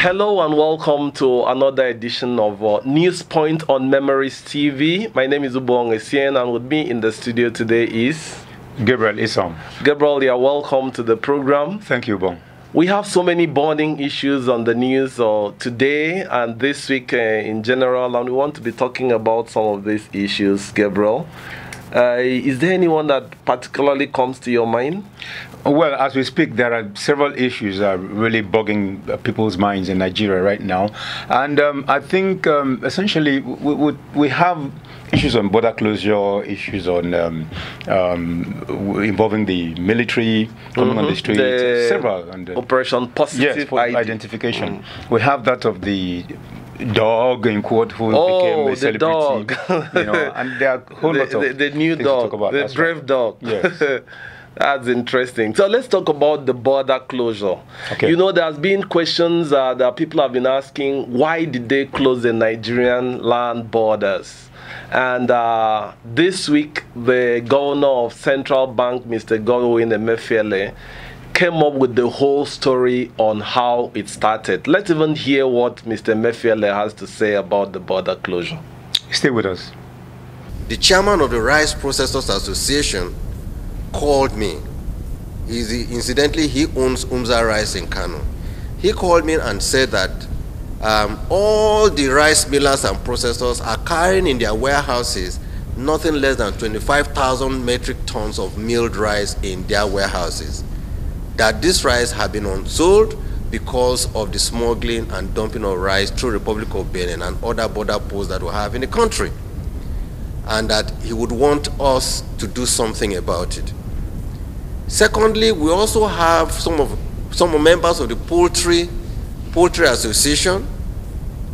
Hello and welcome to another edition of News Point on Memories TV. My name is Ubong Essien, and with me in the studio today is Gabriel Isom. Gabriel, you are welcome to the program. Thank you, Ubong. We have so many burning issues on the news today and this week in general, and we want to be talking about some of these issues, Gabriel. Is there anyone that particularly comes to your mind? Well, as we speak, there are several issues that are really bugging people's minds in Nigeria right now. And I think essentially we have issues on border closure, issues on involving the military coming on the street, several. And, Operation Positive yes, identification. We have that of the dog in quote who became a celebrity. Dog. You know, and there are a whole lot of the new dog, the brave dog. Yes. That's interesting. So let's talk about the border closure. Okay. You know, there's been questions that people have been asking, why did they close the Nigerian land borders? And this week, the governor of Central Bank, Mr. Godwin Emefiele, came up with the whole story on how it started. Let's even hear what Mr. Emefiele has to say about the border closure. Stay with us. The chairman of the Rice Processors Association called me. Incidentally, he owns Umza Rice in Kano. He called me and said that all the rice millers and processors are carrying in their warehouses nothing less than 25,000 metric tons of milled rice in their warehouses. That this rice had been unsold because of the smuggling and dumping of rice through Republic of Benin and other border posts that we have in the country. And that he would want us to do something about it. Secondly, we also have some members of the Poultry Association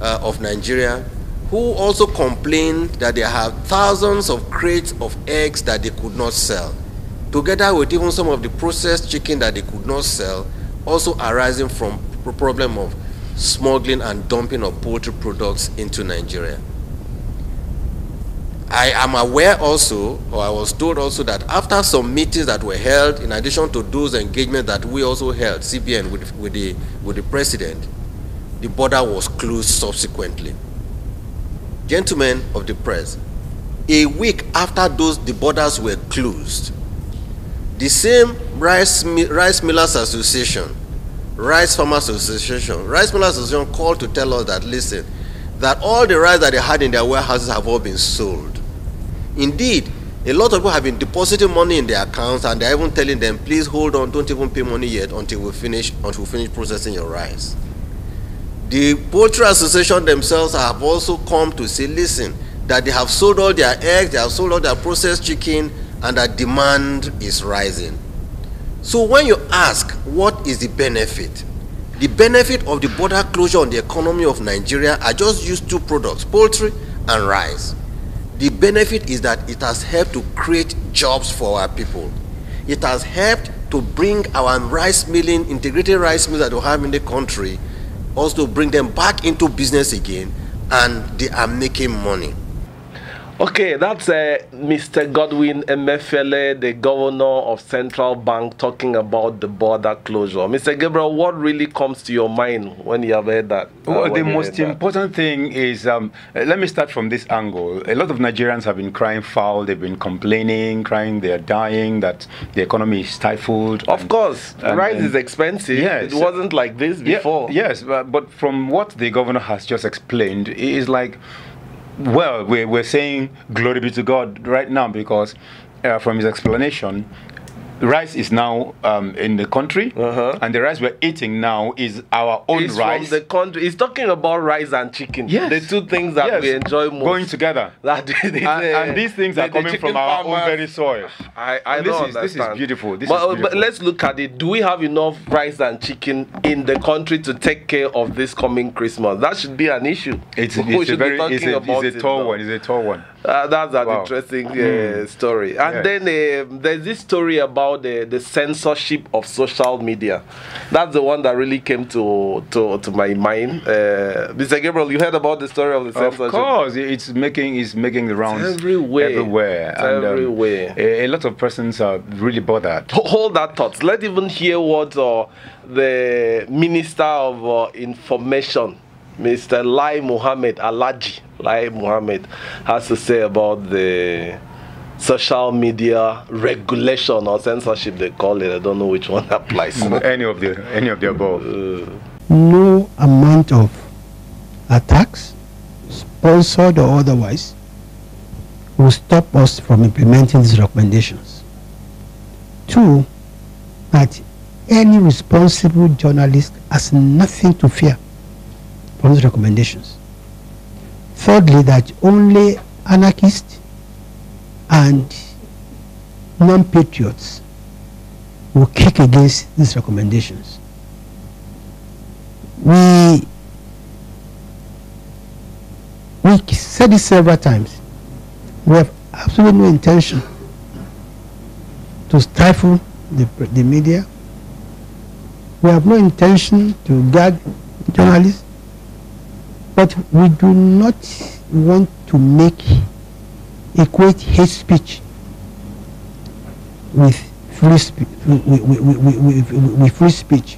of Nigeria who also complained that they have thousands of crates of eggs that they could not sell, together with even some of the processed chicken that they could not sell, also arising from the problem of smuggling and dumping of poultry products into Nigeria. I am aware also, or I was told also, that after some meetings that were held, in addition to those engagements that we also held, CBN with the president, the border was closed subsequently. Gentlemen of the press, a week after the borders were closed, the same Rice Millers Association, Rice Farmers Association, Rice Millers Association called to tell us that, listen, that all the rice that they had in their warehouses have all been sold. Indeed, a lot of people have been depositing money in their accounts, and they're even telling them, please hold on, don't even pay money yet until we finish processing your rice. The Poultry Association themselves have also come to say, listen, that they have sold all their eggs, they have sold all their processed chicken, and that demand is rising. So when you ask, what is the benefit? The benefit of the border closure on the economy of Nigeria are just used two products, poultry and rice. The benefit is that it has helped to create jobs for our people. It has helped to bring our rice milling, integrated rice mills that we have in the country, also bring them back into business again, and they are making money. Okay, that's Mr. Godwin Emefiele, the governor of Central Bank, talking about the border closure. Mr. Gabriel, what really comes to your mind when you have heard that? Well, the most important thing is, let me start from this angle. A lot of Nigerians have been crying foul. They've been complaining, crying they're dying, that the economy is stifled. Of course, rice is expensive. Yes. It wasn't like this before. Yes, but from what the governor has just explained, it is like, well, we're saying glory be to God right now, because from his explanation, rice is now in the country, and the rice we're eating now is our own rice. From the country. He's talking about rice and chicken. Yes. The two things that we enjoy most. Going together. And these things are coming from our own very soil. I don't understand. This is beautiful. But let's look at it. Do we have enough rice and chicken in the country to take care of this coming Christmas? That should be an issue. It's a tall one. That's an Wow. interesting story. And Yes. then there's this story about the censorship of social media. That's the one that really came to my mind. Mr. Gabriel, you heard about the story of the censorship? Of course, it's making the rounds everywhere. everywhere. And, Everywhere. A lot of persons are really bothered. Hold that thought. Let's even hear what the Minister of Information, Mr. Lai Mohammed, has to say about the social media regulation or censorship, they call it. I don't know which one applies. Any of the above. No amount of attacks, sponsored or otherwise, will stop us from implementing these recommendations. Two, that any responsible journalist has nothing to fear from these recommendations. Thirdly, that only anarchists and non-patriots will kick against these recommendations. We said it several times. We have absolutely no intention to stifle the media. We have no intention to gag journalists, but we do not want to equate hate speech with free speech.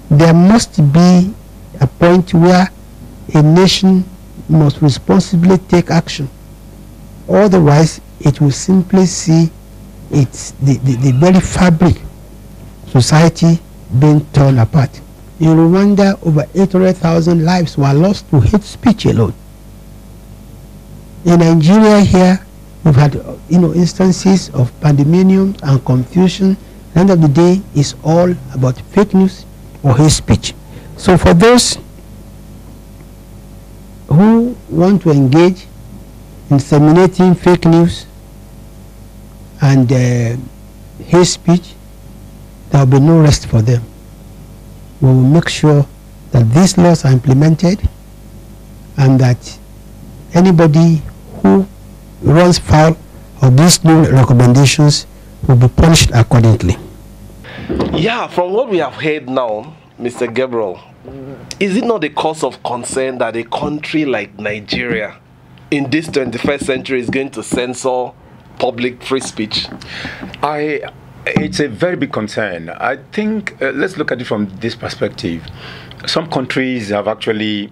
There must be a point where a nation must responsibly take action. Otherwise, it will simply see the very fabric society being torn apart. In Rwanda, over 800,000 lives were lost to hate speech alone. In Nigeria here, we've had instances of pandemonium and confusion. At the end of the day, it's all about fake news or hate speech. So for those who want to engage in disseminating fake news and hate speech, there will be no rest for them. We will make sure that these laws are implemented and that anybody who runs foul of these new recommendations will be punished accordingly. Yeah, from what we have heard now, Mr. Gabriel, is it not a cause of concern that a country like Nigeria in this 21st century is going to censor public free speech? It's a very big concern. I think, let's look at it from this perspective. Some countries have actually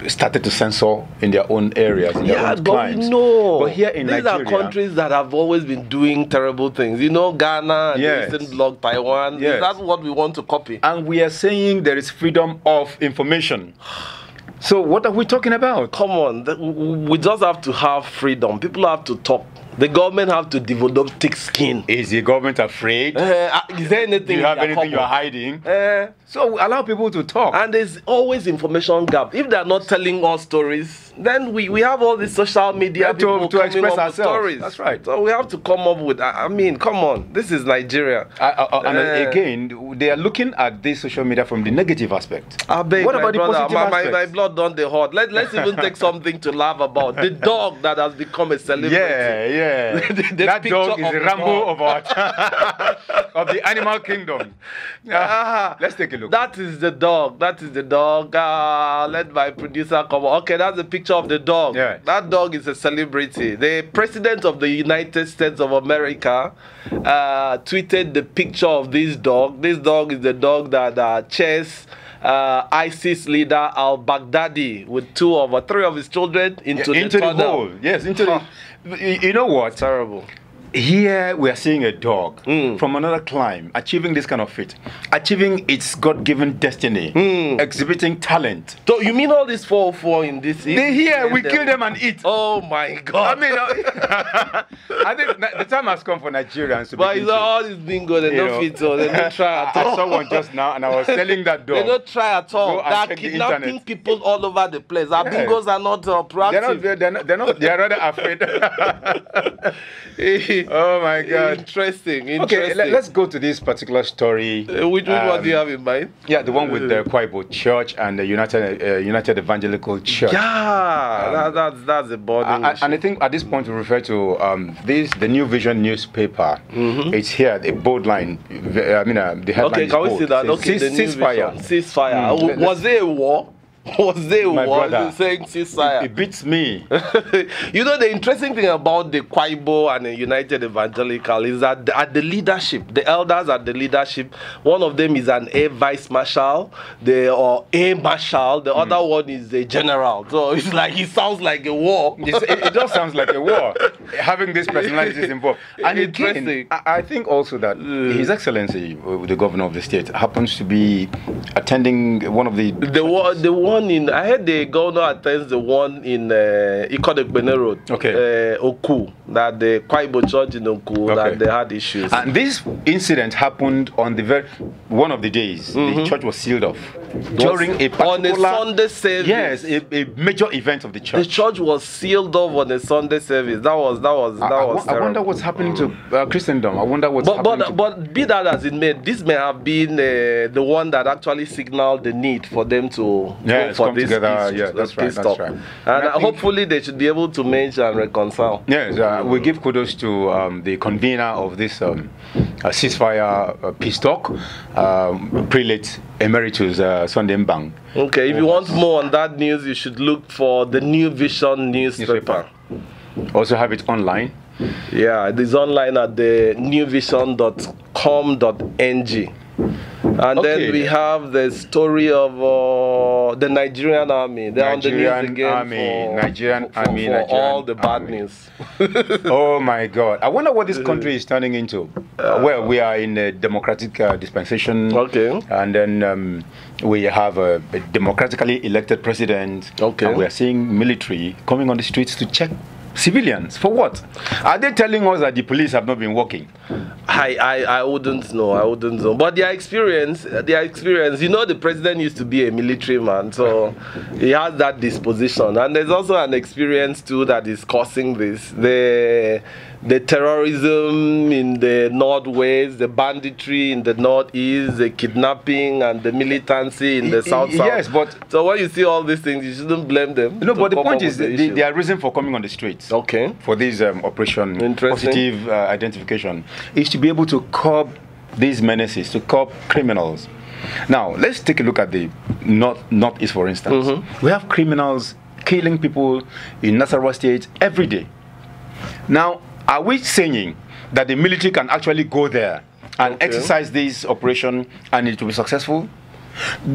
started to censor in their own areas, in their own climes. But here in Nigeria, these are countries that have always been doing terrible things. Ghana, yes, the Eastern Bloc, Taiwan. Yes. Is that what we want to copy? And we are saying there is freedom of information. So what are we talking about? Come on, we just have to have freedom. People have to talk. The government have to develop thick skin. Is the government afraid? Is there anything? Do you have anything you're hiding? So allow people to talk. And there's always information gap. If they're not telling us stories, then we have all these social media people to coming express up with ourselves. stories. That's right. So we have to come up with. I mean, come on. This is Nigeria. And again, they are looking at this social media from the negative aspect. I beg, what about the positive aspect? My blood done the hot. Let's even take something to laugh about. The dog that has become a celebrity. Yeah. That dog is the Rambo of our of the animal kingdom. Let's take a look. That is the dog. Let my producer come on. Okay, that's the picture of the dog. Yeah. That dog is a celebrity. The president of the United States of America tweeted the picture of this dog. This dog is the dog that chased ISIS leader al-Baghdadi with 2 or 3 of his children into the hole. Yes, into the. You know what? Terrible. Here we are seeing a dog from another clime achieving this kind of feat, achieving its God-given destiny, exhibiting talent. So you mean all these 404 in this? They here, we kill them and eat. Oh my God! I mean, I think the time has come for Nigerians to. But all this bingo, they don't fit, so they don't try at all. I saw one just now, and I was telling that dog. They don't try at all. They are kidnapping people all over the place. Our bingos are not proactive. They're not. They're rather afraid. Oh my God. Interesting. Okay, let's go to this particular story. Which one do you have in mind? Yeah, the one with the Kwaibo Church and the United Evangelical Church. Yeah, that's a burning issue. And I think at this point we refer to the New Vision newspaper. It's here, a bold line. I mean, the headline. Okay, can we see that? Okay, the ceasefire. Ceasefire. Was there a war? Was there My war brother, saying ceasefire? It beats me. You know, the interesting thing about the Kwaibo and the United Evangelical is that at the leadership, the elders at the leadership, one of them is an Air Vice Marshal, or Air Marshal, the other one is a general. So it's like, it sounds like a war. It does sound like a war, having these personalities involved. And again, I think also that His Excellency, the governor of the state, happens to be attending one of the one in, I heard the governor attends the one in Ikodekbene Road, Oku, that the Kwaibo Church in Oku, that they had issues. And this incident happened on one of the days. The church was sealed off during a particular, on a Sunday service. Yes, a major event of the church. The church was sealed off on a Sunday service. That was I wonder what's happening to Christendom. I wonder what's happening. But be that as it may, this may have been the one that actually signaled the need for them to come together. That's right. And hopefully they should be able to merge and reconcile. Yes, we give kudos to the convener of this ceasefire peace talk, Prelate Emeritus Sunday Mbang. Okay, if you want more on that news, you should look for the New Vision newspaper. Also have it online. Yeah, it is online at the newvision.com.ng. And then we have the story of the Nigerian army. They're on the news again for all the bad news. Oh my God. I wonder what this country is turning into. Well, we are in a democratic dispensation. Okay. And then we have a democratically elected president. Okay. And we are seeing military coming on the streets to check civilians. For what? Are they telling us that the police have not been working? I wouldn't know. But their experience, you know, the president used to be a military man, so he has that disposition. And there's also an experience too that is causing this. The terrorism in the northwest, the banditry in the northeast, the kidnapping and the militancy in the south. Yes, but so when you see all these things, you shouldn't blame them. No, but the point is they are reason for coming on the streets. Okay. For this operation, positive identification, is to be able to curb these menaces, to curb criminals. Now, let's take a look at the northeast, for instance. We have criminals killing people in Nasarawa State every day. Now, are we saying that the military can actually go there and exercise this operation and it will be successful?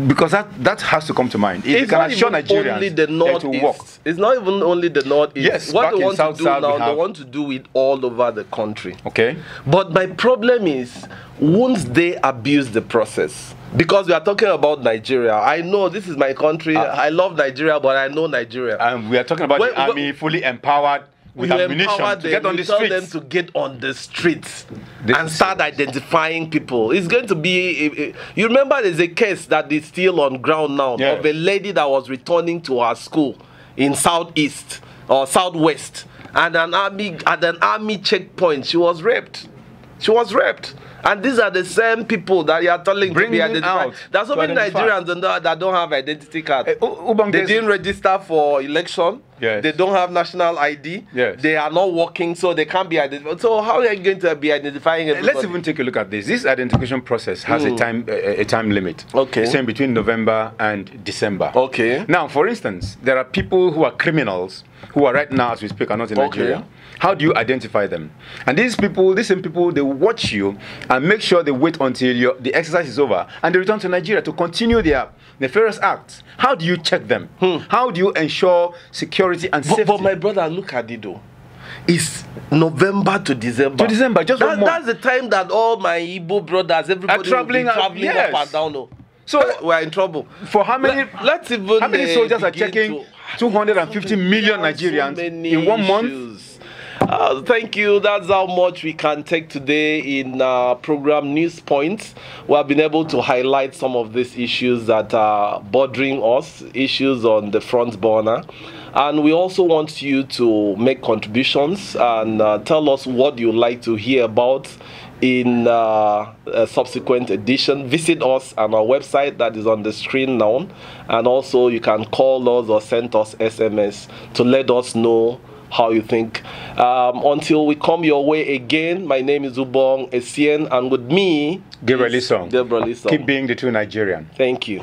Because that has to come to mind. It can assure Nigerians only the northeast. It's not even only the northeast. Yes, what they want to do now, they want to do it all over the country. Okay. But my problem is, won't they abuse the process? Because we are talking about Nigeria. I know this is my country. I love Nigeria, but I know Nigeria. And we are talking about the army fully empowered with ammunition to get on the streets. Tell them to get on the streets and start identifying people. It's going to be... you remember there's a case that is still on ground now of a lady that was returning to her school in southeast or southwest, and at an army checkpoint, she was raped. She was raped. And these are the same people that you are telling to be identified. There's so many Nigerians that don't have identity card. They didn't register for election. Yes. They don't have national ID. Yes. They are not working, so they can't be identified. So how are you going to be identifying everybody? Let's even take a look at this. This identification process has a time limit. Okay. It's between November and December. Okay. Now, for instance, there are people who are criminals who are right now, as we speak, are not in Nigeria. How do you identify them? And these same people, they watch you and make sure they wait until the exercise is over and they return to Nigeria to continue their nefarious acts. How do you check them? How do you ensure security and safety? But my brother, look at it though. It's November to December. To December, just 1 month. That's the time that all my Igbo brothers, everybody are traveling up and down. No. So we're in trouble. For how many? How many soldiers are checking 250 million Nigerians in 1 month? Thank you. That's how much we can take today in program News Points. We have been able to highlight some of these issues that are bothering us, issues on the front burner. And we also want you to make contributions and tell us what you'd like to hear about in a subsequent edition. Visit us on our website that is on the screen now. And also you can call us or send us SMS to let us know how you think. Until we come your way again, my name is Ubong Essien, and with me, Gabriel Lisong. Gabriel Lisong. Keep being the true Nigerian. Thank you.